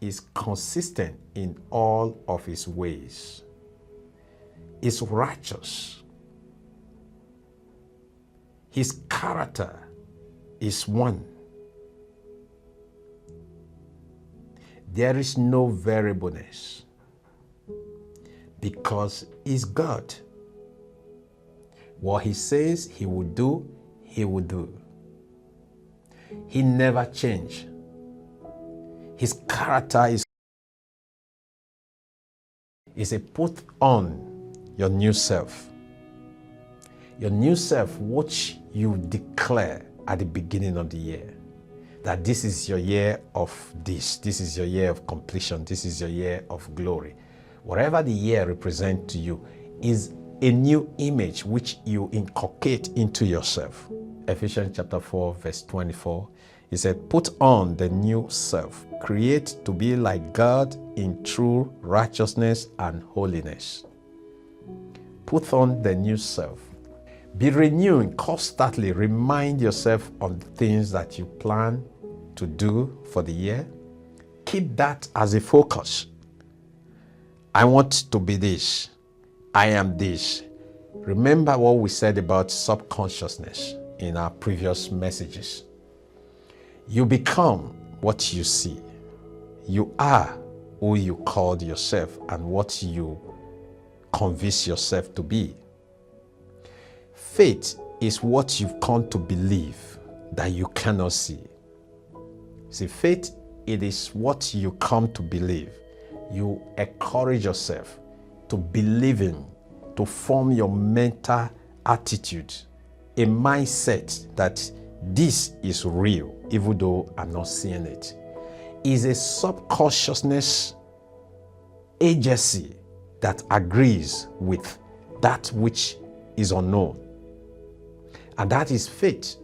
is consistent in all of his ways, is righteous. His character is one. There is no variableness because he's God. What he says he will do, he will do. He never changes. His character is a put on your new self. Your new self, which you declare at the beginning of the year. That this is your year of this is your year of completion, this is your year of glory. Whatever the year represents to you is a new image which you inculcate into yourself. Ephesians chapter 4 verse 24, he said, put on the new self, create to be like God in true righteousness and holiness. Put on the new self. Be renewing constantly. Remind yourself of the things that you plan to do for the year. Keep that as a focus. I want to be this. I am this. Remember what we said about subconsciousness in our previous messages. You become what you see. You are who you called yourself and what you convince yourself to be. Faith is what you've come to believe that you cannot see. See, faith, it is what you come to believe. You encourage yourself to believe in, to form your mental attitude, a mindset that this is real, even though I'm not seeing it. Is a subconsciousness agency that agrees with that which is unknown. And that is faith.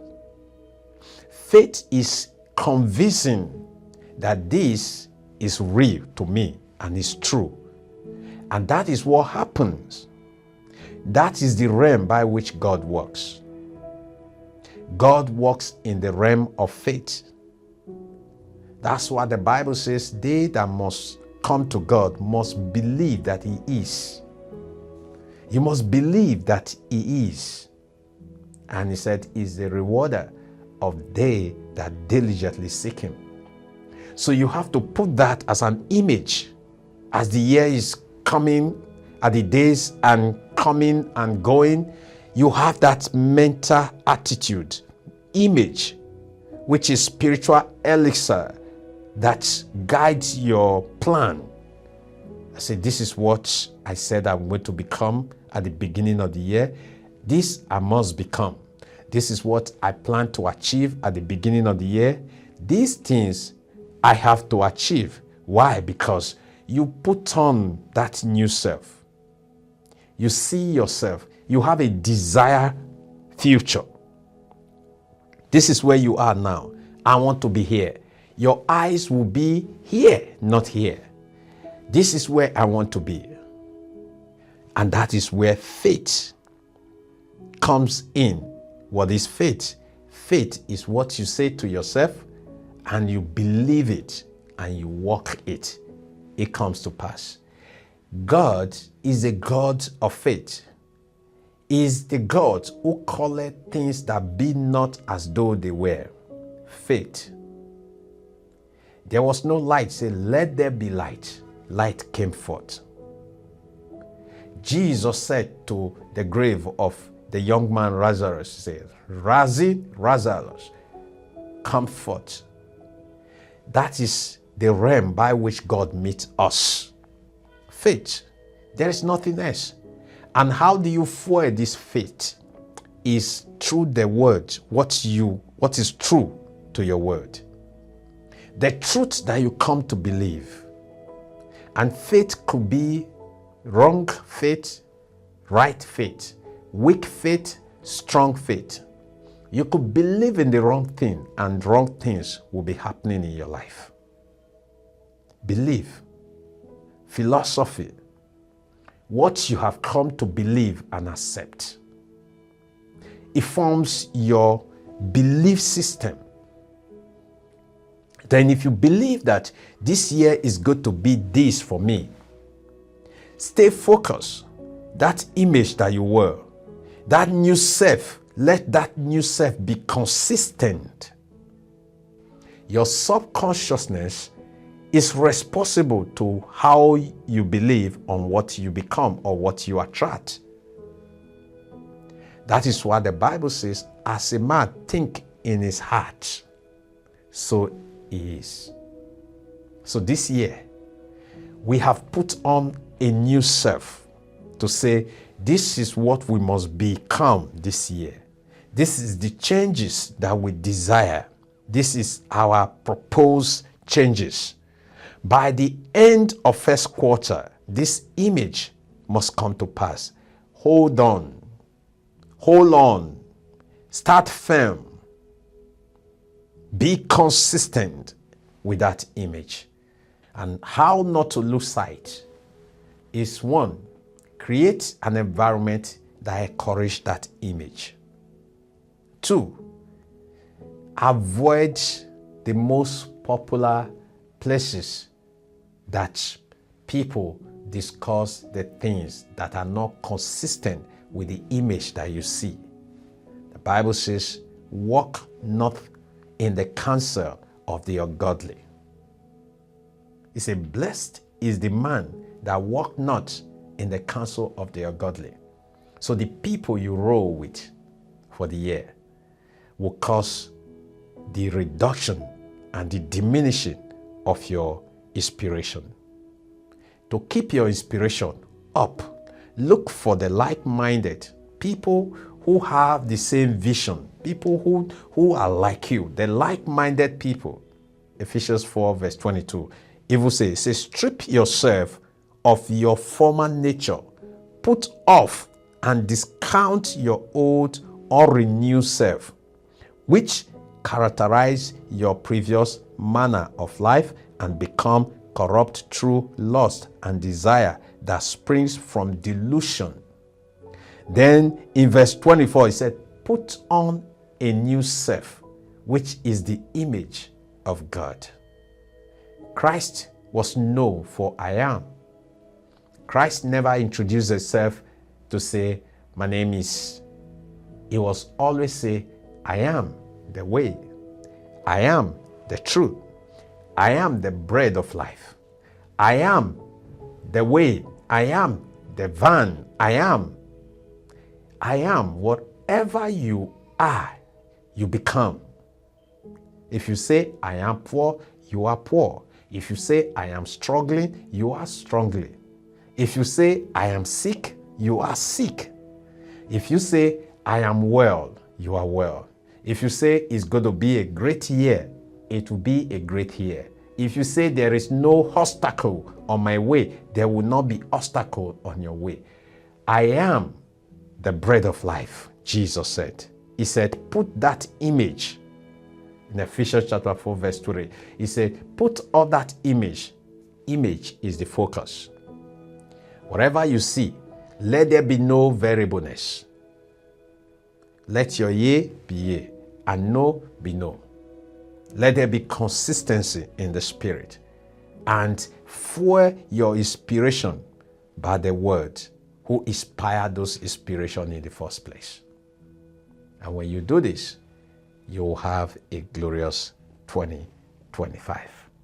Faith is convincing that this is real to me and is true. And that is what happens. That is the realm by which God works. God works in the realm of faith. That's why the Bible says they that must come to God must believe that he is. You must believe that he is. And he said, is the rewarder of they that diligently seek him. So you have to put that as an image as the year is coming, at the days and coming and going. You have that mental attitude, image, which is spiritual elixir that guides your plan. I said, this is what I said I'm going to become at the beginning of the year. This I must become. This is what I plan to achieve at the beginning of the year. These things I have to achieve. Why? Because you put on that new self. You see yourself. You have a desired future. This is where you are now. I want to be here. Your eyes will be here, not here. This is where I want to be. And that is where faith comes in. What is faith? Faith is what you say to yourself and you believe it and you walk it. It comes to pass. God is a God of faith. He is the God who calleth things that be not as though they were. Faith. There was no light. Say, let there be light. Light came forth. Jesus said to the grave of the young man Lazarus, said, Lazarus, come forth. That is the realm by which God meets us. Faith. There is nothing else. And how do you fuel this faith? Is through the word, what is true to your word. The truth that you come to believe. And faith could be wrong faith, right faith, weak faith, strong faith. You could believe in the wrong thing and wrong things will be happening in your life. Belief, philosophy, what you have come to believe and accept. It forms your belief system. Then if you believe that this year is going to be this for me, stay focused. That image that you were, that new self, let that new self be consistent. Your subconsciousness is responsible to how you believe on what you become or what you attract. That is why the Bible says, as a man think in his heart, so he is. So this year, we have put on a new self to say, this is what we must become this year. This is the changes that we desire. This is our proposed changes. By the end of first quarter, this image must come to pass. Hold on. Hold on. Start firm. Be consistent with that image. And how not to lose sight is one, create an environment that encourages that image. Two, avoid the most popular places that people discuss the things that are not consistent with the image that you see. The Bible says, walk not in the counsel of the ungodly. It says, blessed is the man that walk not in the counsel of the ungodly. So the people you roll with for the year will cause the reduction and the diminishing of your inspiration. To keep your inspiration up, look for the like-minded people who have the same vision, people who are like you, the like-minded people. Ephesians 4 verse 22. It says, strip yourself of your former nature, put off and discount your old or renewed self, which characterize your previous manner of life and become corrupt through lust and desire that springs from delusion. Then in verse 24, it said, put on a new self, which is the image of God. Christ was known for I am. Christ never introduced himself to say, my name is. He was always say, I am the way. I am the truth. I am the bread of life. I am the way. I am the van. I am. Whatever you are, you become. If you say, I am poor, you are poor. If you say, I am struggling, you are struggling. If you say, I am sick, you are sick. If you say, I am well, you are well. If you say, it's going to be a great year, it will be a great year. If you say, there is no obstacle on my way, there will not be obstacle on your way. I am the bread of life, Jesus said. He said, put that image. In Ephesians chapter 4 verse 3, he said, put all that image. Image is the focus. Whatever you see, let there be no variableness. Let your yea be yea and no be no. Let there be consistency in the spirit, and fuel your inspiration by the word who inspired those inspiration in the first place. And when you do this, you'll have a glorious 2025.